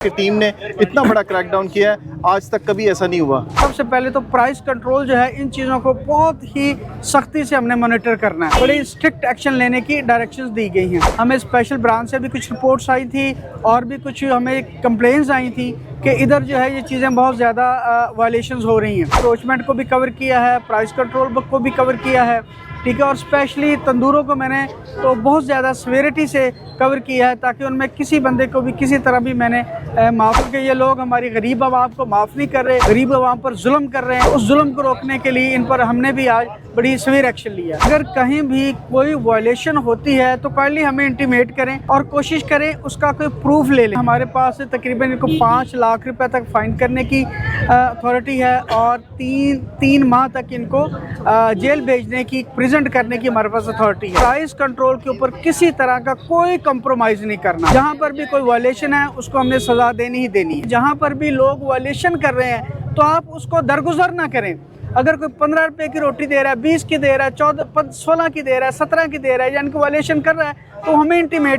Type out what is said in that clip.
की टीम ने इतना बड़ा क्रैकडाउन किया है, आज तक कभी ऐसा नहीं हुआ। सबसे पहले तो प्राइस कंट्रोल जो है, इन चीज़ों को बहुत ही सख्ती से हमने मॉनिटर करना है। बड़ी स्ट्रिक्ट एक्शन लेने की डायरेक्शंस दी गई हैं। हमें स्पेशल ब्रांच से भी कुछ रिपोर्ट्स आई थी और भी कुछ हमें कंप्लेंट्स आई थी कि इधर जो है ये चीज़ें बहुत ज़्यादा वायलेशंस हो रही हैं। अप्रोचमेंट को भी कवर किया है, प्राइस कंट्रोल बुक को भी कवर किया है, ठीक है। और स्पेशली तंदूरों को मैंने तो बहुत ज़्यादा सीवियरिटी से कवर किया है ताकि उनमें किसी बंदे को भी किसी तरह भी मैंने माफ़ करके, ये लोग हमारी गरीब आवाम को माफ़ नहीं कर रहे, गरीब आवाम पर जुल्म कर रहे हैं। उस जुल्म को रोकने के लिए इन पर हमने भी आज बड़ी सीवियर एक्शन लिया। अगर कहीं भी कोई वायलेशन होती है तो काइंडली हमें इंटीमेट करें और कोशिश करें उसका कोई प्रूफ ले लें। हमारे पास तकरीबन इनको 5 लाख रुपए तक फाइन करने की अथॉरिटी है और तीन माह तक इनको जेल भेजने की, प्रेजेंट करने की हमारे पास अथॉरिटी है। प्राइस कंट्रोल के ऊपर किसी तरह का कोई कंप्रोमाइज़ नहीं करना। जहाँ पर भी कोई वायलेशन है उसको हमने सज़ा देनी ही देनी है। जहाँ पर भी लोग वायलेशन कर रहे हैं तो आप उसको दरगुजर ना करें। अगर कोई 15 रुपए की रोटी दे रहा है, 20 की दे रहा है, 14, 16 की दे रहा है, 17 की दे रहा है, यानी कि वायलेशन कर रहा है, तो हमें इंटीमेट